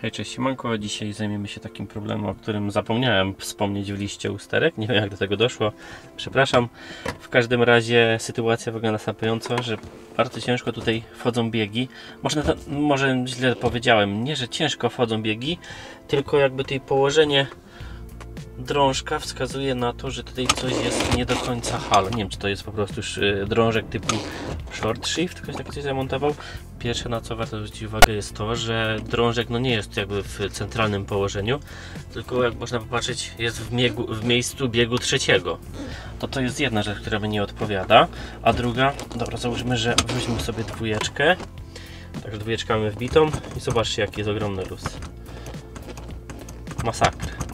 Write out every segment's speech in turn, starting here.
Hej, cześć, siemanko. Dzisiaj zajmiemy się takim problemem, o którym zapomniałem wspomnieć w liście usterek. Nie wiem, jak do tego doszło, przepraszam. W każdym razie sytuacja wygląda następująco, że bardzo ciężko tutaj wchodzą biegi. Może źle powiedziałem, nie, że ciężko wchodzą biegi, tylko jakby tutaj położenie drążka wskazuje na to, że tutaj coś jest nie do końca halo. Nie wiem, czy to jest po prostu już drążek typu short shift, ktoś tak coś zamontował. Pierwsze, na co warto zwrócić uwagę, jest to, że drążek nie jest jakby w centralnym położeniu, tylko jak można popatrzeć, jest w miejscu biegu trzeciego. To jest jedna rzecz, która mi nie odpowiada, a druga, dobra, załóżmy, że weźmy sobie dwójeczkę. Także dwójeczkę mamy wbitą i zobaczcie, jaki jest ogromny luz.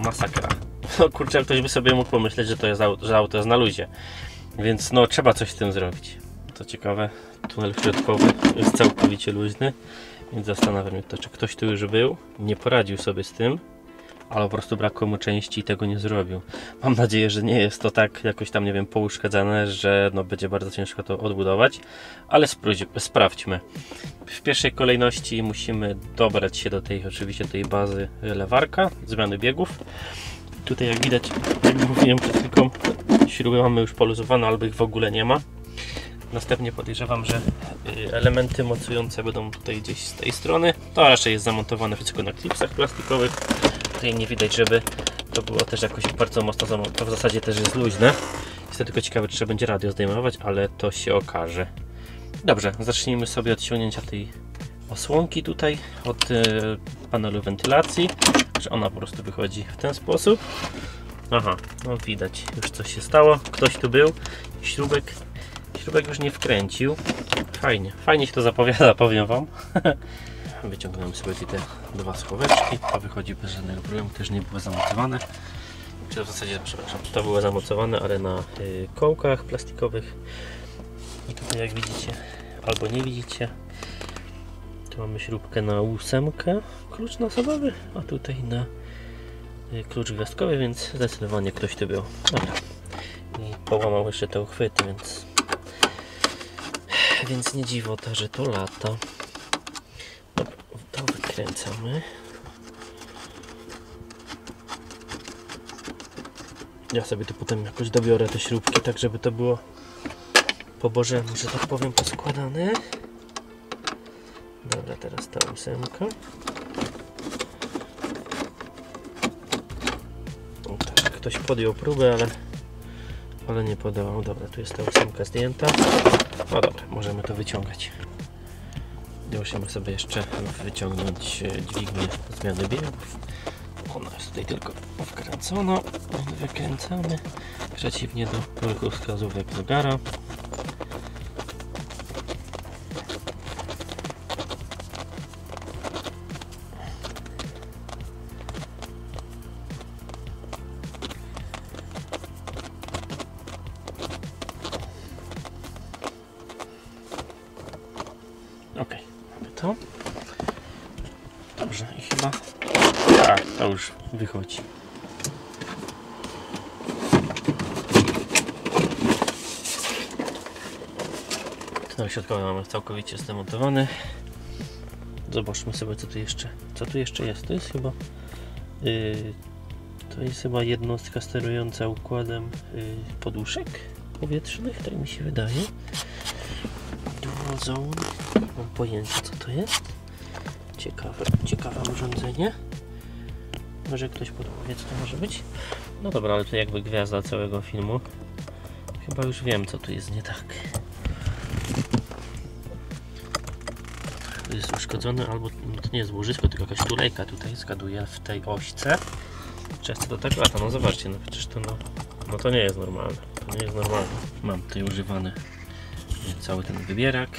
Masakra. No kurczę, ktoś by sobie mógł pomyśleć, że auto jest na luzie. Więc no, trzeba coś z tym zrobić. Co ciekawe, tunel środkowy jest całkowicie luźny, więc zastanawiam się to, czy ktoś tu już był, nie poradził sobie z tym, ale po prostu brakło mu części i tego nie zrobił. Mam nadzieję, że nie jest to tak jakoś tam, nie wiem, pouszkadzane, że no, będzie bardzo ciężko to odbudować, ale sprawdźmy. W pierwszej kolejności musimy dobrać się do oczywiście tej bazy lewarka, zmiany biegów. Tutaj jak widać, jak mówiłem przed chwilką, śruby mamy już poluzowane, albo ich w ogóle nie ma. Następnie podejrzewam, że elementy mocujące będą tutaj gdzieś z tej strony. To raczej jest zamontowane wszystko na klipsach plastikowych. Tutaj nie widać, żeby to było też jakoś bardzo mocno zamontowane. To w zasadzie też jest luźne. Jestem tylko ciekawy, czy będzie radio zdejmować, ale to się okaże. Dobrze, zacznijmy sobie od ściągnięcia tej osłonki tutaj, od panelu wentylacji, że ona po prostu wychodzi w ten sposób. Aha, no widać, już coś się stało. Ktoś tu był, śrubek już nie wkręcił. Fajnie się to zapowiada, powiem wam. Wyciągnąłem sobie te dwa schoweczki. To wychodzi bez żadnego problemu, też nie były zamocowane. Czy w zasadzie, przepraszam, to były zamocowane, ale na kołkach plastikowych. I tutaj jak widzicie, albo nie widzicie, tu mamy śrubkę na 8, klucz nasadowy, a tutaj na klucz gwiazdkowy, więc zdecydowanie ktoś tu był. Dobra. I połamał jeszcze te uchwyty, więc nie dziwo to, że to lata. Dobra, to wykręcamy. Ja sobie tu potem jakoś dobiorę te śrubki, tak żeby to było po bożemu, że tak powiem, poskładane. Dobra, teraz ta 8. Tak, ktoś podjął próbę, ale nie podawał. Dobra, tu jest ta 8 zdjęta. No dobra, możemy to wyciągać. Musimy sobie jeszcze wyciągnąć dźwignię zmiany biegów. Ona jest tutaj tylko wkręcona. Wykręcamy przeciwnie do ruchu wskazówek zegara. Ok, mamy to. Dobrze, i chyba tak, to już wychodzi. Tunel środkowy mamy całkowicie zdemontowany. Zobaczmy sobie, co tu jeszcze jest. To jest chyba jednostka sterująca układem poduszek powietrznych, tak mi się wydaje. Duozone. Nie mam pojęcia, co to jest. Ciekawe urządzenie. Może ktoś podpowie, co to może być. No dobra, ale to jakby gwiazda całego filmu. Chyba już wiem, co tu jest nie tak. To jest uszkodzone, albo no to nie jest łożysko, tylko jakaś tulejka tutaj zgaduję w tej ośce. Często do tego lata, no zobaczcie, no przecież to no to nie jest normalne. To nie jest normalne. Mam tutaj używany cały ten wybierak.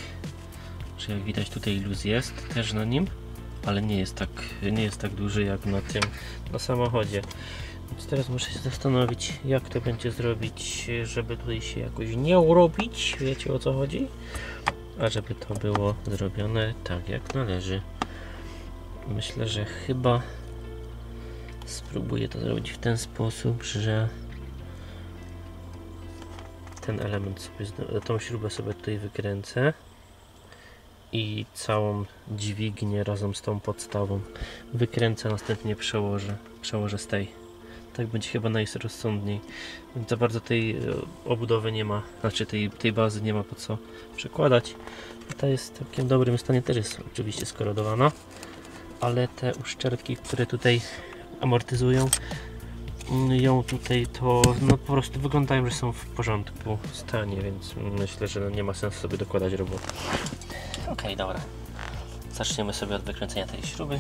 Czy jak widać, tutaj luz jest też na nim, ale nie jest tak duży jak na samochodzie. Więc teraz muszę się zastanowić, jak to będzie zrobić, żeby tutaj się jakoś nie urobić. Wiecie, o co chodzi? A żeby to było zrobione tak, jak należy. Myślę, że chyba spróbuję to zrobić w ten sposób, że ten element sobie, tą śrubę sobie tutaj wykręcę. i całą dźwignię razem z tą podstawą wykręcę, następnie przełożę z tej. Tak będzie chyba najrozsądniej. Za bardzo tej obudowy nie ma, znaczy tej bazy nie ma po co przekładać. Ta jest w całkiem dobrym stanie, też jest oczywiście skorodowana, ale te uszczerbki, które tutaj amortyzują ją tutaj, to no po prostu wyglądają, że są w porządku stanie, więc myślę, że nie ma sensu sobie dokładać roboty. Ok, dobra. Zaczniemy sobie od wykręcenia tej śruby.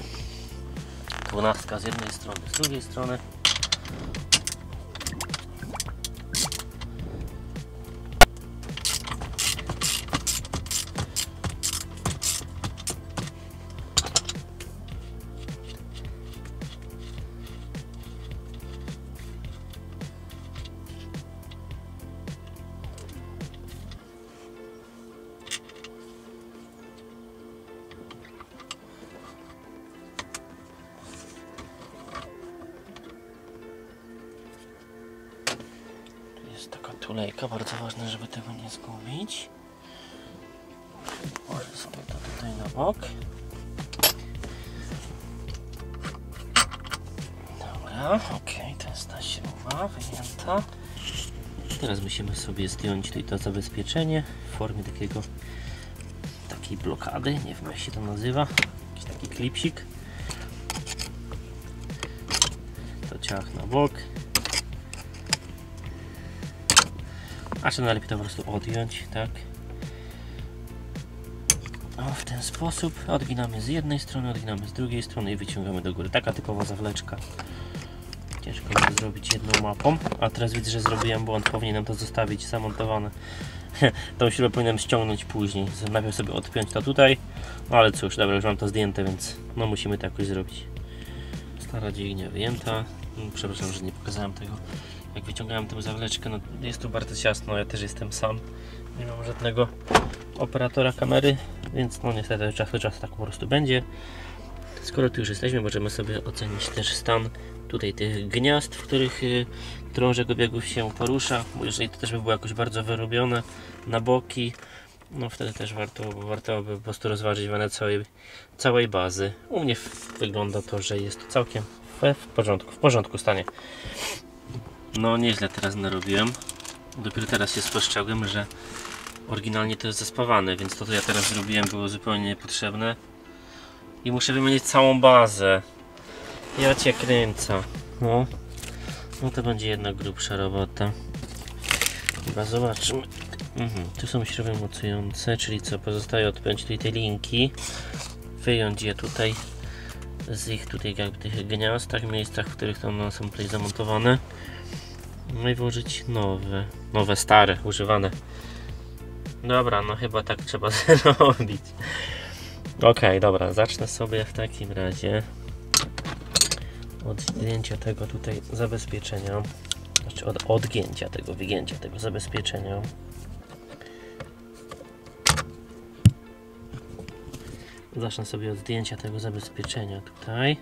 12 z jednej strony, z drugiej strony. Jest taka tulejka, bardzo ważne, żeby tego nie zgubić. Może sobie to tutaj na bok. Dobra, ok, to jest ta śruba wyjęta. Teraz musimy sobie zdjąć tutaj to zabezpieczenie w formie takiej blokady, nie wiem jak się to nazywa, jakiś taki klipsik. To ciach na bok. A czy najlepiej to po prostu odjąć, tak? O, w ten sposób odginamy z jednej strony, odginamy z drugiej strony i wyciągamy do góry. Taka typowa zawleczka. Ciężko to zrobić jedną mapą, a teraz widzę, że zrobiłem błąd, powinienem to zostawić zamontowane. Tą śrubę powinienem ściągnąć później. Najpierw sobie odpiąć to tutaj, no ale cóż, dobra, już mam to zdjęte, więc no musimy to jakoś zrobić. Stara dźwignia wyjęta. Przepraszam, że nie pokazałem tego. Jak wyciągałem tę zawleczkę, no jest tu bardzo ciasno, ja też jestem sam. Nie mam żadnego operatora kamery, więc no niestety czas do czasu tak po prostu będzie. Skoro tu już jesteśmy, możemy sobie ocenić też stan tutaj tych gniazd, w których drążek obiegów się porusza. Bo jeżeli to też by było jakoś bardzo wyrobione na boki, no wtedy też warto by po prostu rozważyć wariant całej bazy. U mnie wygląda to, że jest to całkiem w porządku stanie. No nieźle teraz narobiłem. Dopiero teraz się spostrzegłem, że oryginalnie to jest zaspawane, więc to co ja teraz zrobiłem było zupełnie niepotrzebne. I muszę wymienić całą bazę. Ja cię kręcę. No to będzie jedna grubsza robota. Chyba zobaczymy. Tu są śruby mocujące, czyli co? Pozostaje odpiąć tutaj te linki, wyjąć je tutaj z ich tutaj jakby tych gniazdach, miejscach, w których tam są tutaj zamontowane. No i włożyć nowe, stare, używane. Dobra, no chyba tak trzeba zrobić. Ok, dobra, zacznę sobie w takim razie od zdjęcia tego tutaj zabezpieczenia, znaczy od odgięcia tego, wygięcia tego zabezpieczenia. Zacznę sobie od zdjęcia tego zabezpieczenia tutaj.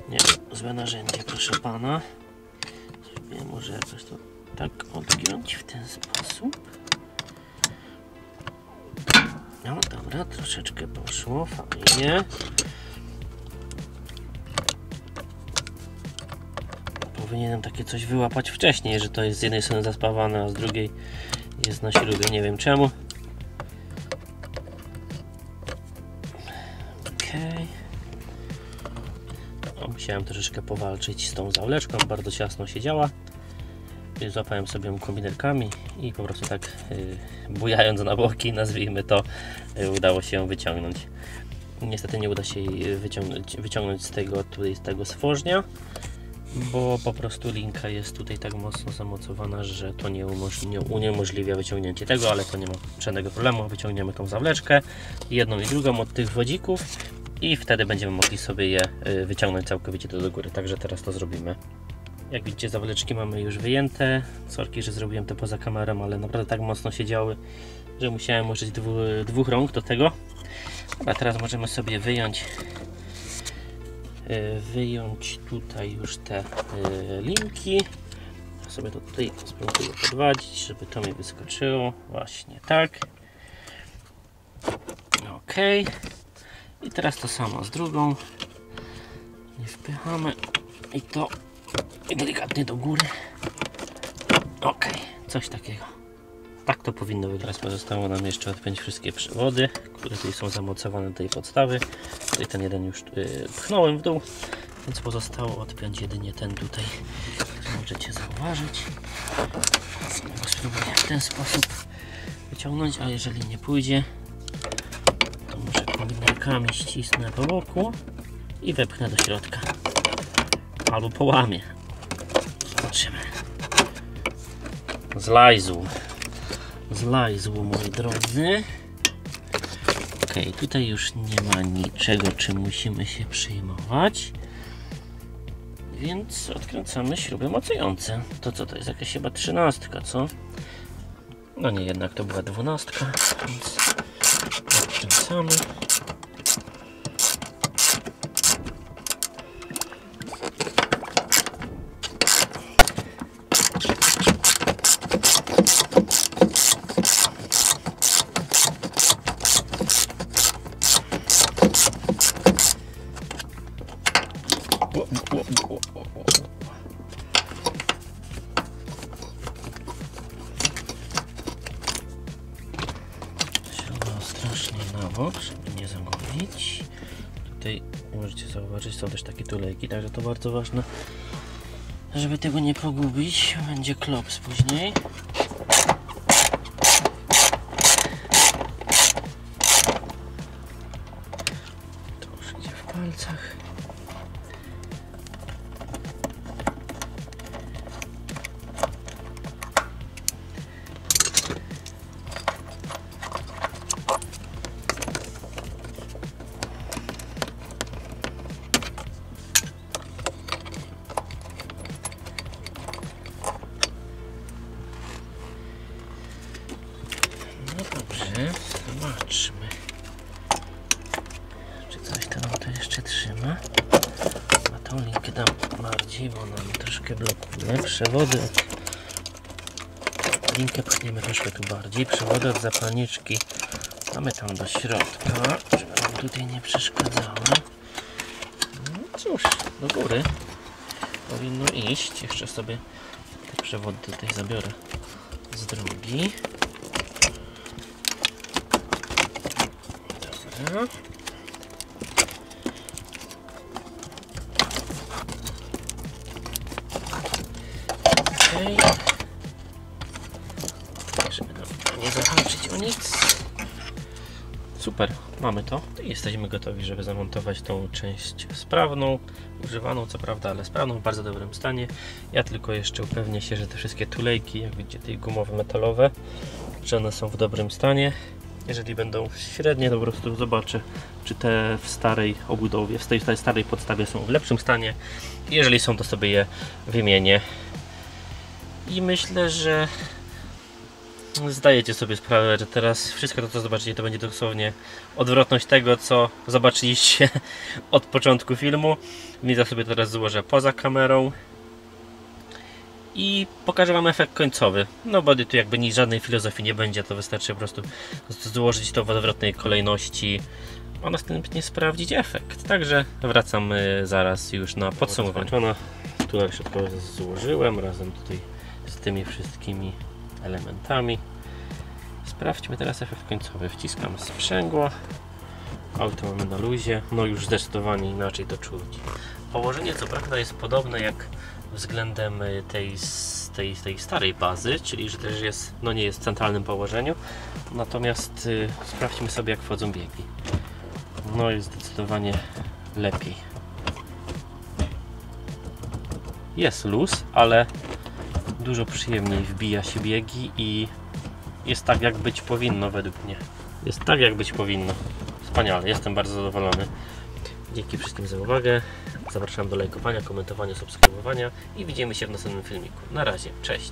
Nie, złe narzędzie, proszę pana. Sobie może jakoś to tak odgiąć w ten sposób. No dobra, troszeczkę poszło, fajnie. Powinienem takie coś wyłapać wcześniej, że to jest z jednej strony zaspawane, a z drugiej jest na śrubie, nie wiem czemu. Okej. Musiałem troszeczkę powalczyć z tą zawleczką, bardzo ciasno siedziała. Złapałem sobie ją kombinerkami i po prostu tak bujając na boki, nazwijmy to, udało się ją wyciągnąć. Niestety nie uda się jej wyciągnąć z tego stworznia, bo po prostu linka jest tutaj tak mocno zamocowana, że to uniemożliwia wyciągnięcie tego, ale to nie ma żadnego problemu. Wyciągniemy tą zawleczkę, jedną i drugą od tych wodzików i wtedy będziemy mogli sobie je wyciągnąć całkowicie do góry. Także teraz to zrobimy. Jak widzicie, zawleczki mamy już wyjęte. Sorki, że zrobiłem to poza kamerą, ale naprawdę tak mocno siedziały, że musiałem użyć dwóch rąk do tego. A teraz możemy sobie wyjąć tutaj już te linki. Ja sobie to tutaj spróbuję podwadzić, żeby to mi wyskoczyło. Właśnie tak. ok. I teraz to samo z drugą. Nie wpychamy i to i delikatnie do góry. Ok, coś takiego. Tak to powinno wyglądać. Teraz pozostało nam jeszcze odpiąć wszystkie przewody, które tutaj są zamocowane do tej podstawy. Tutaj ten jeden już pchnąłem w dół, więc pozostało odpiąć jedynie ten tutaj, który możecie zauważyć. Spróbuję w ten sposób wyciągnąć, a jeżeli nie pójdzie, to może kombinerkami ścisnę po boku i wepchnę do środka. Albo połamię. Zobaczymy. Zlajzł, moi drodzy. Ok, tutaj już nie ma niczego, czym musimy się przejmować. Więc odkręcamy śruby mocujące. To co to jest? Jakaś chyba 13, co? No nie, jednak to była 12, więc odkręcamy. Śruba ostrożnie na bok, żeby nie zagubić. Tutaj możecie zauważyć, są też takie tulejki, także to bardzo ważne, żeby tego nie pogubić. Będzie klops później. To już idzie w palcach. Zobaczmy, czy coś tam to jeszcze trzyma. A tą linkę dam bardziej, bo nam troszkę blokuje. Przewody linkę pchniemy troszkę tu bardziej. Przewody od zapalniczki mamy tam do środka, żeby nam tutaj nie przeszkadzało. No cóż, do góry powinno iść. Jeszcze sobie te przewody tutaj zabiorę z drogi. Dobra. Okay. Żeby nie zahaczyć o nic. Super, mamy to. I jesteśmy gotowi, żeby zamontować tą część sprawną, używaną co prawda, ale sprawną, w bardzo dobrym stanie. Ja tylko jeszcze upewnię się, że te wszystkie tulejki, jak widzicie, te gumowe, metalowe, że one są w dobrym stanie. Jeżeli będą średnie, to po prostu zobaczę, czy te w starej obudowie, w tej starej podstawie są w lepszym stanie. Jeżeli są, to sobie je wymienię. I myślę, że zdajecie sobie sprawę, że teraz wszystko to, co zobaczycie, to będzie dosłownie odwrotność tego, co zobaczyliście od początku filmu. Więc ja sobie teraz złożę poza kamerą i pokażę Wam efekt końcowy. No bo tu jakby nic, żadnej filozofii nie będzie, to wystarczy po prostu złożyć to w odwrotnej kolejności, a następnie sprawdzić efekt. Także wracamy zaraz już na podsumowanie. Tunel środkowy złożyłem razem tutaj z tymi wszystkimi elementami. Sprawdźmy teraz efekt końcowy. Wciskam sprzęgło. Auto mamy na luzie. No już zdecydowanie inaczej to czuć. Położenie co prawda jest podobne jak względem tej starej bazy, czyli że też jest, no nie jest w centralnym położeniu. Natomiast sprawdźmy sobie, jak wchodzą biegi. No jest zdecydowanie lepiej. Jest luz, ale dużo przyjemniej wbija się biegi i jest tak, jak być powinno według mnie. Jest tak, jak być powinno. Wspaniale, jestem bardzo zadowolony. Dzięki wszystkim za uwagę. Zapraszam do lajkowania, komentowania, subskrybowania i widzimy się w następnym filmiku. Na razie, cześć!